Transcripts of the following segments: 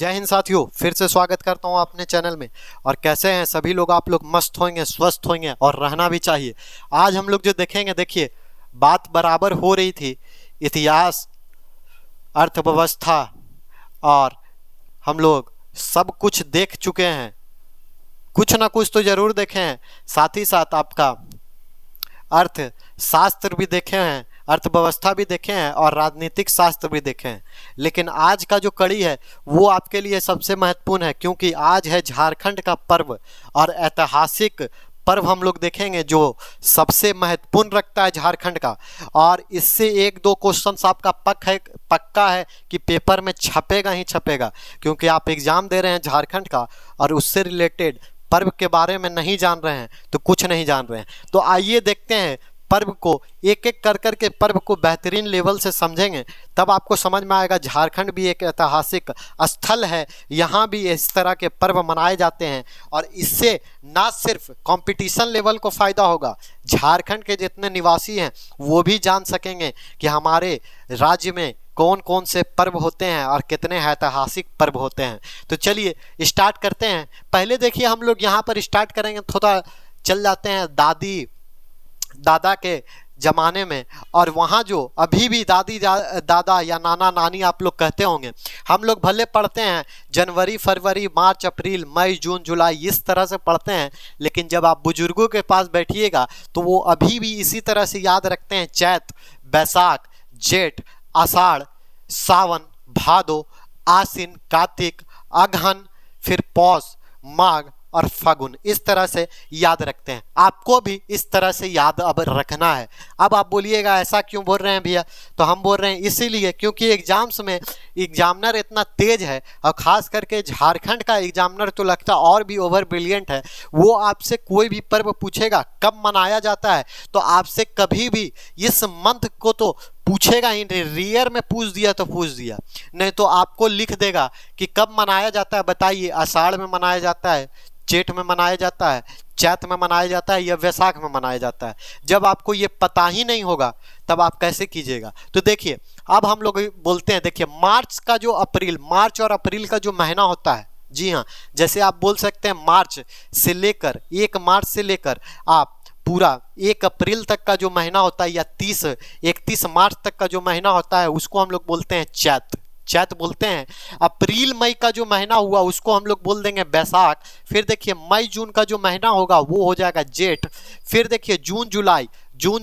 जय हिंद साथियों, फिर से स्वागत करता हूं अपने चैनल में। और कैसे हैं सभी लोग? आप लोग मस्त होंगे, स्वस्थ होंगे और रहना भी चाहिए। आज हम लोग जो देखेंगे, देखिए बात बराबर हो रही थी इतिहास, अर्थव्यवस्था, और हम लोग सब कुछ देख चुके हैं, कुछ ना कुछ तो जरूर देखे हैं। साथ ही साथ आपका अर्थशास्त्र भी देखे हैं, अर्थव्यवस्था भी देखे हैं और राजनीतिक शास्त्र भी देखे हैं। लेकिन आज का जो कड़ी है वो आपके लिए सबसे महत्वपूर्ण है, क्योंकि आज है झारखंड का पर्व और ऐतिहासिक पर्व हम लोग देखेंगे जो सबसे महत्वपूर्ण रखता है झारखंड का। और इससे एक दो क्वेश्चन आपका पक्का है कि पेपर में छपेगा ही छपेगा, क्योंकि आप एग्जाम दे रहे हैं झारखंड का और उससे रिलेटेड पर्व के बारे में नहीं जान रहे हैं तो कुछ नहीं जान रहे हैं। तो आइए देखते हैं पर्व को, एक एक कर कर के पर्व को बेहतरीन लेवल से समझेंगे, तब आपको समझ में आएगा झारखंड भी एक ऐतिहासिक स्थल है। यहाँ भी इस तरह के पर्व मनाए जाते हैं और इससे ना सिर्फ कंपटीशन लेवल को फ़ायदा होगा, झारखंड के जितने निवासी हैं वो भी जान सकेंगे कि हमारे राज्य में कौन कौन से पर्व होते हैं और कितने ऐतिहासिक पर्व होते हैं। तो चलिए स्टार्ट करते हैं। पहले देखिए, हम लोग यहाँ पर स्टार्ट करेंगे, थोड़ा चल जाते हैं दादा के ज़माने में। और वहाँ जो अभी भी दादा या नाना नानी आप लोग कहते होंगे, हम लोग भले पढ़ते हैं जनवरी फरवरी मार्च अप्रैल मई जून जुलाई, इस तरह से पढ़ते हैं, लेकिन जब आप बुजुर्गों के पास बैठिएगा तो वो अभी भी इसी तरह से याद रखते हैं। चैत, बैसाख, जेठ, आषाढ़, सावन, भादो, आसिन, कार्तिक, अगहन, फिर पौष, माघ और फागुन, इस तरह से याद रखते हैं। आपको भी इस तरह से याद अब रखना है। अब आप बोलिएगा ऐसा क्यों बोल रहे हैं भैया? तो हम बोल रहे हैं इसीलिए क्योंकि एग्जाम्स में एग्जामिनर इतना तेज है, और ख़ास करके झारखंड का एग्जामिनर तो लगता और भी ओवर ब्रिलियंट है। वो आपसे कोई भी पर्व पूछेगा कब मनाया जाता है, तो आपसे कभी भी इस मंथ को तो पूछेगा ही नहीं। रियर में पूछ दिया तो पूछ दिया, नहीं तो आपको लिख देगा कि कब मनाया जाता है, बताइए। आषाढ़ में मनाया जाता है, जेठ में मनाया जाता है, चैत में मनाया जाता है या वैसाख में मनाया जाता है। जब आपको ये पता ही नहीं होगा तब आप कैसे कीजिएगा? तो देखिए, अब हम लोग बोलते हैं, देखिए मार्च और अप्रैल का जो महीना होता है, जी हाँ, जैसे आप बोल सकते हैं मार्च से लेकर 1 मार्च से लेकर आप पूरा 1 अप्रैल तक का जो महीना होता है, या 31 मार्च तक का जो महीना होता है, उसको हम लोग बोलते हैं चैत बोलते हैं। अप्रैल मई का जो महीना हुआ उसको हम लोग बोल देंगे बैसाख। फिर देखिए मई जून का जो महीना होगा वो हो जाएगा जेठ। फिर देखिए जून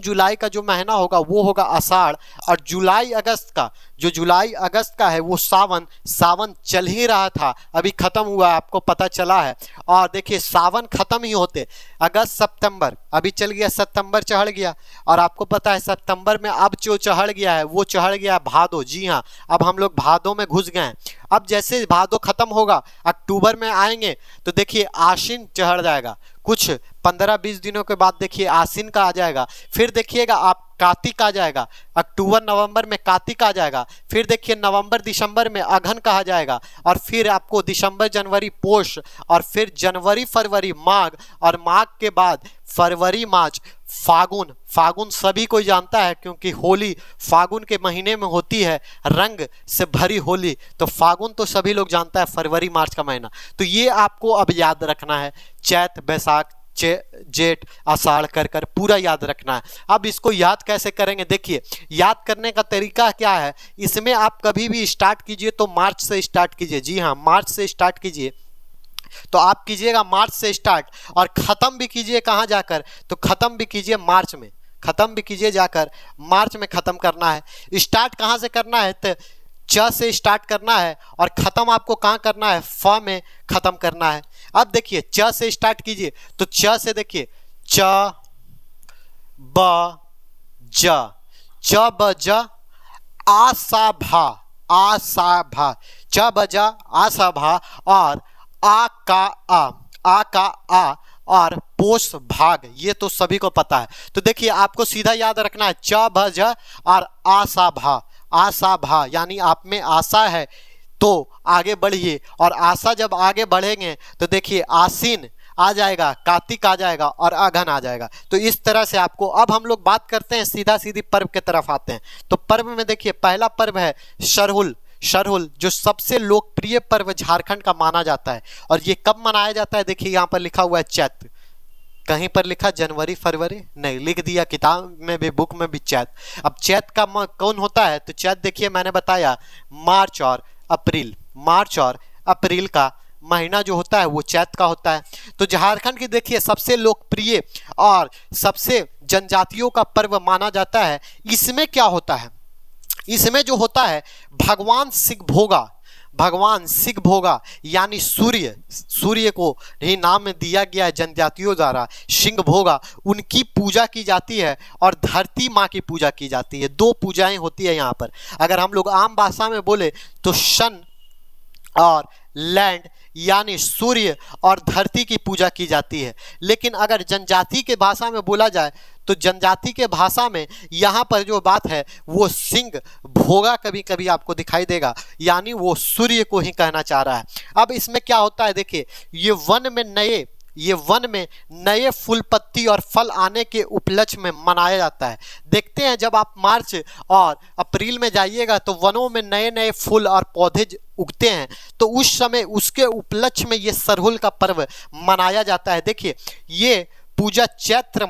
जुलाई का जो महीना होगा वो होगा आषाढ़। और जुलाई अगस्त का है वो सावन चल ही रहा था, अभी ख़त्म हुआ, आपको पता चला है। और देखिए सावन ख़त्म ही होते अगस्त सितंबर, अभी चल गया सितंबर, चढ़ गया। और आपको पता है सितंबर में अब जो चढ़ गया है वो चढ़ गया है भादो। जी हाँ, अब हम लोग भादो में घुस गए हैं। अब जैसे भादो खत्म होगा, अक्टूबर में आएंगे तो देखिए आश्विन चढ़ जाएगा। कुछ 15-20 दिनों के बाद देखिए आश्विन का आ जाएगा। फिर देखिएगा आप कार्तिक आ जाएगा, अक्टूबर नवंबर में कार्तिक आ जाएगा। फिर देखिए नवंबर दिसंबर में अगहन कहा जाएगा। और फिर आपको दिसंबर जनवरी पोष, और फिर जनवरी फरवरी माघ, और माघ के बाद फरवरी मार्च फागुन सभी कोई जानता है, क्योंकि होली फागुन के महीने में होती है, रंग से भरी होली। तो फागुन तो सभी लोग जानता है, फरवरी मार्च का महीना। तो ये आपको अब याद रखना है, चैत बैसाख जेठ आषाढ़ कर पूरा याद रखना है। अब इसको याद कैसे करेंगे? देखिए याद करने का तरीका क्या है, इसमें आप कभी भी स्टार्ट कीजिए तो मार्च से स्टार्ट कीजिए। जी हाँ, मार्च से स्टार्ट कीजिए, तो आप कीजिएगा मार्च से स्टार्ट। और ख़त्म भी कीजिए कहाँ जाकर? तो ख़त्म भी कीजिए मार्च में, ख़त्म भी कीजिए जाकर मार्च में ख़त्म करना है। स्टार्ट कहाँ से करना है? तो च से स्टार्ट करना है, और ख़त्म आपको कहाँ करना है? फ में ख़त्म करना है। अब देखिए च से स्टार्ट कीजिए, तो च से देखिए च ब ज आसा भा, च ब ज आसा भा, और आ का आ और पोष भाग, ये तो सभी को पता है। तो देखिए आपको सीधा याद रखना है च भ ज और आशा भा, यानी आप में आशा है तो आगे बढ़िए। और आशा जब आगे बढ़ेंगे तो देखिए आसीन आ जाएगा, कार्तिक आ जाएगा और अगहन आ जाएगा। तो इस तरह से आपको, अब हम लोग बात करते हैं सीधा सीधी पर्व की तरफ आते हैं। तो पर्व में देखिए पहला पर्व है सरहुल। सरहुल जो सबसे लोकप्रिय पर्व झारखंड का माना जाता है। और ये कब मनाया जाता है, देखिए यहाँ पर लिखा हुआ है चैत, कहीं पर लिखा जनवरी फरवरी नहीं, लिख दिया किताब में भी, बुक में भी चैत। अब चैत का कौन होता है, तो चैत देखिए मैंने बताया मार्च और अप्रैल, मार्च और अप्रैल का महीना जो होता है वो चैत का होता है। तो झारखंड की देखिए सबसे लोकप्रिय और सबसे जनजातियों का पर्व माना जाता है। इसमें क्या होता है, इसमें जो होता है भगवान सिंह भोगा यानी सूर्य को ही नाम दिया गया है जनजातियों द्वारा, सिंह भोगा, उनकी पूजा की जाती है और धरती माँ की पूजा की जाती है। दो पूजाएं होती है यहाँ पर। अगर हम लोग आम भाषा में बोले तो सन और लैंड यानी सूर्य और धरती की पूजा की जाती है। लेकिन अगर जनजाति के भाषा में बोला जाए तो जनजाति के भाषा में यहाँ पर जो बात है वो सिंह भोगा कभी कभी आपको दिखाई देगा, यानी वो सूर्य को ही कहना चाह रहा है। अब इसमें क्या होता है, देखिए ये वन में नए फूल पत्ती और फल आने के उपलक्ष्य में मनाया जाता है। देखते हैं जब आप मार्च और अप्रैल में जाइएगा तो वनों में नए नए फूल और पौधे उगते हैं, तो उस समय उसके उपलक्ष्य में ये सरहुल का पर्व मनाया जाता है। देखिए ये पूजा चैत्र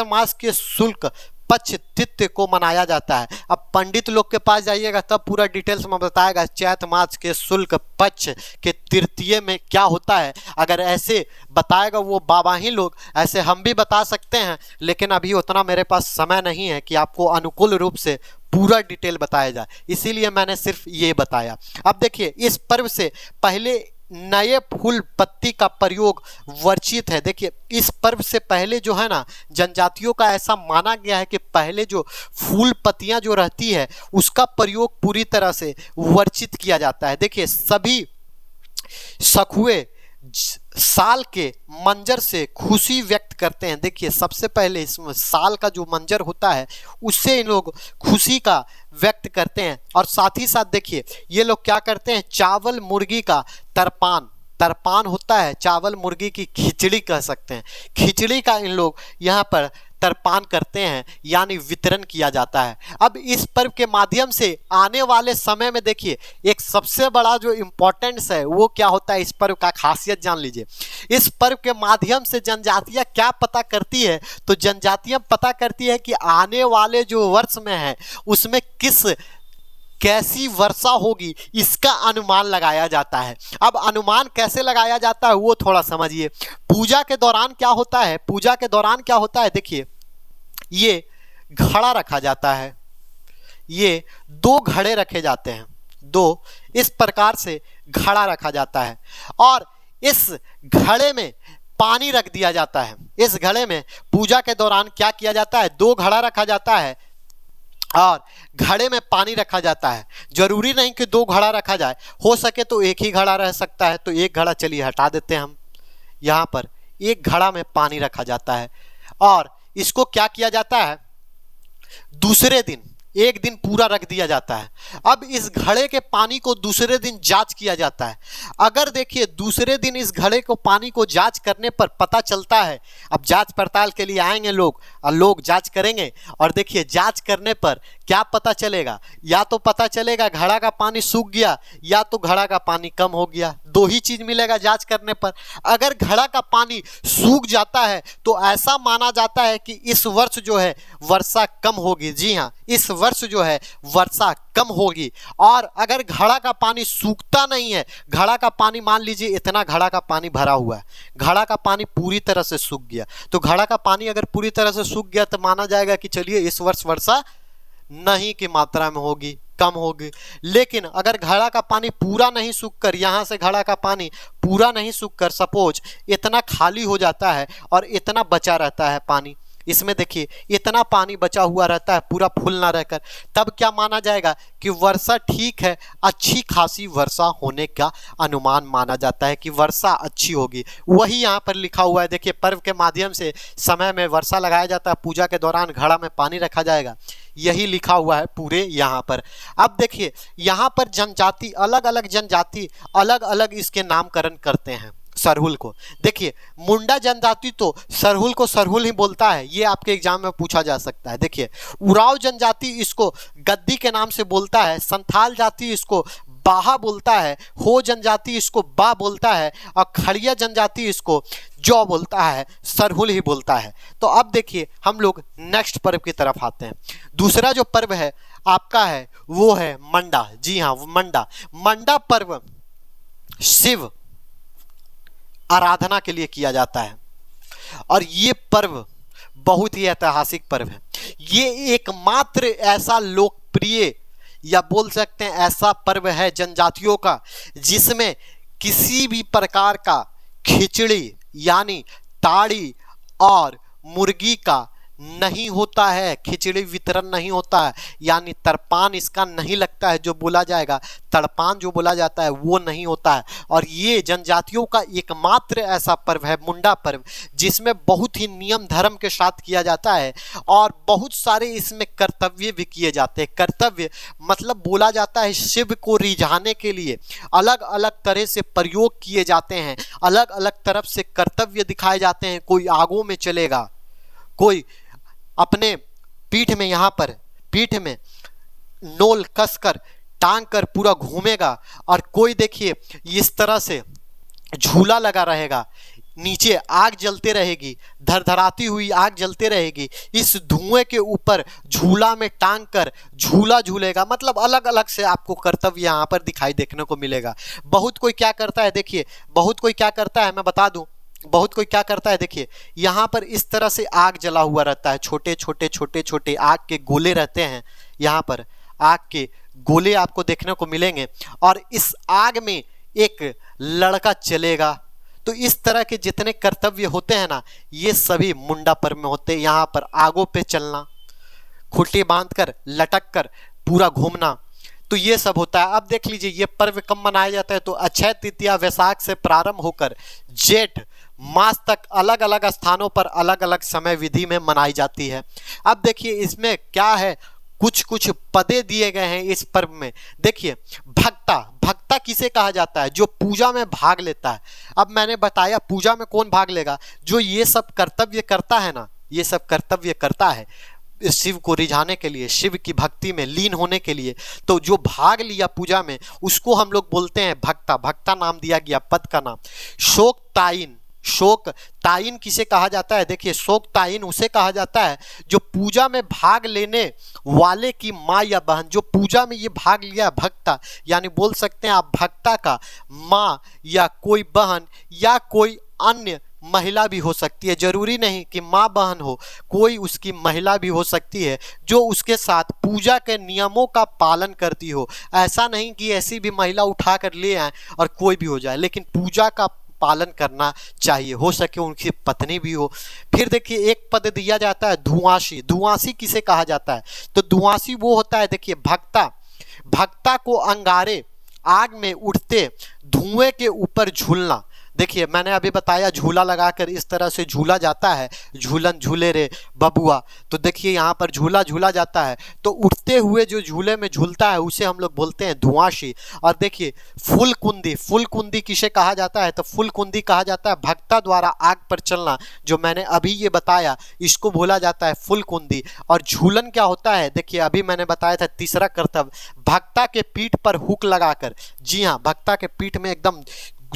मास के शुक्ल पक्ष तिथि को मनाया जाता है। अब पंडित लोग के पास जाइएगा तब पूरा डिटेल्स में बताएगा चैत्र मास के शुक्ल पक्ष के तृतीय में क्या होता है। अगर ऐसे बताएगा वो बाबा ही लोग, ऐसे हम भी बता सकते हैं, लेकिन अभी उतना मेरे पास समय नहीं है कि आपको अनुकूल रूप से पूरा डिटेल बताया जाए, इसीलिए मैंने सिर्फ ये बताया। अब देखिए इस पर्व से पहले नए फूल पत्ती का प्रयोग वर्जित है। देखिए इस पर्व से पहले जो है ना, जनजातियों का ऐसा माना गया है कि पहले जो फूल पत्तियां जो रहती है उसका प्रयोग पूरी तरह से वर्जित किया जाता है। देखिए सभी सखुए साल के मंजर से खुशी व्यक्त करते हैं। देखिए सबसे पहले इसमें साल का जो मंजर होता है उससे इन लोग खुशी का व्यक्त करते हैं। और साथ ही साथ देखिए ये लोग क्या करते हैं, चावल मुर्गी का तरपान होता है, चावल मुर्गी की खिचड़ी कह सकते हैं, खिचड़ी का इन लोग यहाँ पर तरपान करते हैं, यानी वितरण किया जाता है। अब इस पर्व के माध्यम से आने वाले समय में देखिए एक सबसे बड़ा जो इम्पोर्टेंस है वो क्या होता है, इस पर्व का खासियत जान लीजिए। इस पर्व के माध्यम से जनजातियां क्या पता करती है, तो जनजातियां पता करती है कि आने वाले जो वर्ष में है उसमें कैसी वर्षा होगी, इसका अनुमान लगाया जाता है। अब अनुमान कैसे लगाया जाता है वो थोड़ा समझिए। पूजा के दौरान क्या होता है, देखिए ये घड़ा रखा जाता है, ये दो घड़े रखे जाते हैं, दो इस प्रकार से घड़ा रखा जाता है और इस घड़े में पानी रख दिया जाता है। इस घड़े में पूजा के दौरान क्या किया जाता है, दो घड़ा रखा जाता है और घड़े में पानी रखा जाता है। जरूरी नहीं कि दो घड़ा रखा जाए, हो सके तो एक ही घड़ा रह सकता है, तो एक घड़ा चलिए हटा देते हैं हम। यहाँ पर एक घड़ा में पानी रखा जाता है और इसको क्या किया जाता है, दूसरे दिन एक दिन पूरा रख दिया जाता है। अब इस घड़े के पानी को दूसरे दिन जांच किया जाता है। अगर देखिए दूसरे दिन इस घड़े को पानी को जांच करने पर पता चलता है, अब जांच पड़ताल के लिए आएंगे लोग और लोग जांच करेंगे और देखिए जांच करने पर क्या पता चलेगा, या तो पता चलेगा घड़ा का पानी सूख गया या तो घड़ा का पानी कम हो गया, दो ही चीज मिलेगा जांच करने पर। अगर घड़ा का पानी सूख जाता है तो ऐसा माना जाता है कि इस वर्ष जो है वर्षा कम होगी। जी हाँ, इस वर्ष जो है वर्षा कम होगी। और अगर घड़ा का पानी सूखता नहीं है, घड़ा का पानी मान लीजिए इतना घड़ा का पानी भरा हुआ है, घड़ा का पानी पूरी तरह से सूख गया, तो घड़ा का पानी अगर पूरी तरह से सूख गया तो माना जाएगा कि चलिए इस वर्ष वर्षा नहीं की मात्रा में होगी, कम होगी। लेकिन अगर घड़ा का पानी पूरा नहीं सूखकर, यहाँ से घड़ा का पानी पूरा नहीं सूखकर सपोज इतना खाली हो जाता है और इतना बचा रहता है पानी, इसमें देखिए इतना पानी बचा हुआ रहता है पूरा फुल ना रहकर, तब क्या माना जाएगा कि वर्षा ठीक है, अच्छी खासी वर्षा होने का अनुमान माना जाता है कि वर्षा अच्छी होगी। वही यहाँ पर लिखा हुआ है, देखिए पर्व के माध्यम से समय में वर्षा लगाया जाता है, पूजा के दौरान घड़ा में पानी रखा जाएगा, यही लिखा हुआ है पूरे यहाँ पर। अब देखिए यहाँ पर जनजाति अलग अलग इसके नामकरण करते हैं। सरहुल को। देखिए मुंडा जनजाति तो सरहुल को सरहुल ही बोलता है, ये आपके एग्जाम में पूछा जा सकता है। देखिए उराव जनजाति इसको गद्दी के नाम से बोलता है, संथाल जाति इसको बाहा बोलता है, हो जनजाति इसको बा बोलता है और खड़िया जनजाति इसको जौ बोलता है, सरहुल ही बोलता है। तो अब देखिए हम लोग नेक्स्ट पर्व की तरफ आते हैं। दूसरा जो पर्व है आपका है वो है मंडा। जी हाँ, मंडा। मंडा पर्व शिव आराधना के लिए किया जाता है और ये पर्व बहुत ही ऐतिहासिक पर्व है। ये एकमात्र ऐसा लोकप्रिय या बोल सकते हैं ऐसा पर्व है जनजातियों का जिसमें किसी भी प्रकार का खिचड़ी यानी ताड़ी और मुर्गी का नहीं होता है, खिचड़ी वितरण नहीं होता है, यानी तड़पान इसका नहीं लगता है। जो बोला जाएगा तड़पान जो बोला जाता है वो नहीं होता है। और ये जनजातियों का एकमात्र ऐसा पर्व है मुंडा पर्व जिसमें बहुत ही नियम धर्म के साथ किया जाता है और बहुत सारे इसमें कर्तव्य भी किए जाते हैं। कर्तव्य मतलब बोला जाता है शिव को रिझाने के लिए अलग अलग तरह से प्रयोग किए जाते हैं, अलग अलग तरफ से कर्तव्य दिखाए जाते हैं। कोई आगों में चलेगा, कोई अपने पीठ में यहाँ पर पीठ में नोल कसकर टांग कर पूरा घूमेगा और कोई देखिए इस तरह से झूला लगा रहेगा, नीचे आग जलते रहेगी, धरधराती हुई आग जलते रहेगी, इस धुएं के ऊपर झूला में टांग कर झूला झूलेगा। मतलब अलग अलग से आपको कर्तव्य यहाँ पर दिखाई देखने को मिलेगा। बहुत कोई क्या करता है, देखिए बहुत कोई क्या करता है मैं बता दूं, बहुत कोई क्या करता है देखिए यहाँ पर इस तरह से आग जला हुआ रहता है, छोटे छोटे छोटे छोटे आग के गोले रहते हैं, यहाँ पर आग के गोले आपको देखने को मिलेंगे और इस आग में एक लड़का चलेगा। तो इस तरह के जितने कर्तव्य होते हैं ना ये सभी मुंडा पर्व में होते हैं। यहाँ पर आगों पे चलना, खूंटी बांधकर लटक कर पूरा घूमना, तो ये सब होता है। अब देख लीजिए ये पर्व कब मनाया जाता है, तो अक्षय तृतीया वैशाख से प्रारंभ होकर जेठ मास तक अलग अलग स्थानों पर अलग अलग समय विधि में मनाई जाती है। अब देखिए इसमें क्या है, कुछ कुछ पदे दिए गए हैं इस पर्व में। देखिए भक्ता, भक्ता किसे कहा जाता है, जो पूजा में भाग लेता है। अब मैंने बताया पूजा में कौन भाग लेगा, जो ये सब कर्तव्य करता है ना, ये सब कर्तव्य करता है शिव को रिझाने के लिए, शिव की भक्ति में लीन होने के लिए। तो जो भाग लिया पूजा में उसको हम लोग बोलते हैं भक्ता। भक्ता नाम दिया गया पद का नाम। शोक ताइन, शोक ताइन किसे कहा जाता है, देखिए शोक ताइन उसे कहा जाता है जो पूजा में भाग लेने वाले की माँ या बहन, जो पूजा में ये भाग लिया भक्ता, यानी बोल सकते हैं आप भक्ता का माँ या कोई बहन या कोई अन्य महिला भी हो सकती है, जरूरी नहीं कि माँ बहन हो, कोई उसकी महिला भी हो सकती है जो उसके साथ पूजा के नियमों का पालन करती हो। ऐसा नहीं कि ऐसी भी महिला उठा कर ले आए और कोई भी हो जाए, लेकिन पूजा का पालन करना चाहिए, हो सके उनकी पत्नी भी हो। फिर देखिए एक पद दिया जाता है धुआंसी। धुआंसी किसे कहा जाता है, तो धुआंसी वो होता है देखिए भक्ता, भक्ता को अंगारे आग में उठते धुएं के ऊपर झूलना। देखिए मैंने अभी बताया झूला लगाकर इस तरह से झूला जाता है, झूलन झूले रे बबुआ। तो देखिए यहाँ पर झूला झूला जाता है, तो उठते हुए जो झूले में झूलता है उसे हम लोग बोलते हैं धुआंसी। और देखिए फुलकुंदी, फुलकुंदी किसे कहा जाता है, तो फुलकुंदी कहा जाता है भक्ता द्वारा आग पर चलना, जो मैंने अभी ये बताया इसको बोला जाता है फुलकुंदी। और झूलन क्या होता है, देखिए अभी मैंने बताया था तीसरा कर्तव्य भक्ता के पीठ पर हुक लगाकर, जी हाँ भक्ता के पीठ में एकदम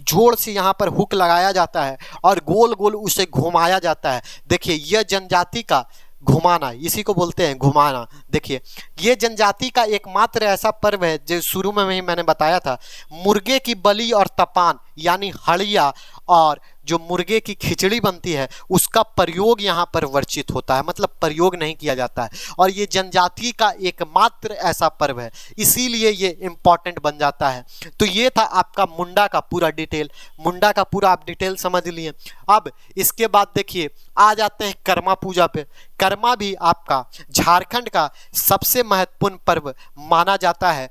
जोर से यहाँ पर हुक लगाया जाता है और गोल गोल उसे घुमाया जाता है। देखिए यह जनजाति का घुमाना, इसी को बोलते हैं घुमाना। देखिए ये जनजाति का एकमात्र ऐसा पर्व है जो शुरू में ही मैंने बताया था, मुर्गे की बलि और तपान यानी हड़िया और जो मुर्गे की खिचड़ी बनती है उसका प्रयोग यहाँ पर वर्जित होता है, मतलब प्रयोग नहीं किया जाता है। और ये जनजाति का एकमात्र ऐसा पर्व है, इसीलिए ये इम्पॉर्टेंट बन जाता है। तो ये था आपका मुंडा का पूरा डिटेल, मुंडा का पूरा आप डिटेल समझ लिए। अब इसके बाद देखिए आ जाते हैं कर्मा पूजा पे। कर्मा भी आपका झारखंड का सबसे महत्वपूर्ण पर्व माना जाता है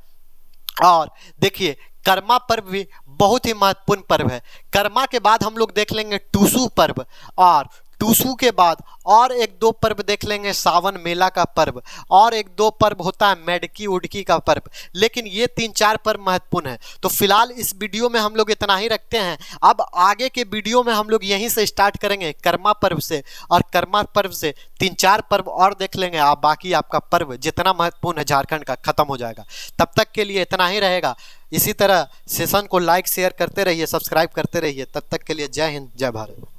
और देखिए कर्मा पर्व भी बहुत ही महत्वपूर्ण पर्व है। कर्मा के बाद हम लोग देख लेंगे टूसू पर्व और टूसू के बाद और एक दो पर्व देख लेंगे, सावन मेला का पर्व, और एक दो पर्व होता है मेडकी उडकी का पर्व, लेकिन ये 3-4 पर्व महत्वपूर्ण है। तो फिलहाल इस वीडियो में हम लोग इतना ही रखते हैं। अब आगे के वीडियो में हम लोग यहीं से स्टार्ट करेंगे, कर्मा पर्व से, और कर्मा पर्व से 3-4 पर्व और देख लेंगे। आप बाकी आपका पर्व जितना महत्वपूर्ण है झारखंड का खत्म हो जाएगा। तब तक के लिए इतना ही रहेगा। इसी तरह सेशन को लाइक शेयर करते रहिए, सब्सक्राइब करते रहिए। तब तक के लिए जय हिंद, जय भारत।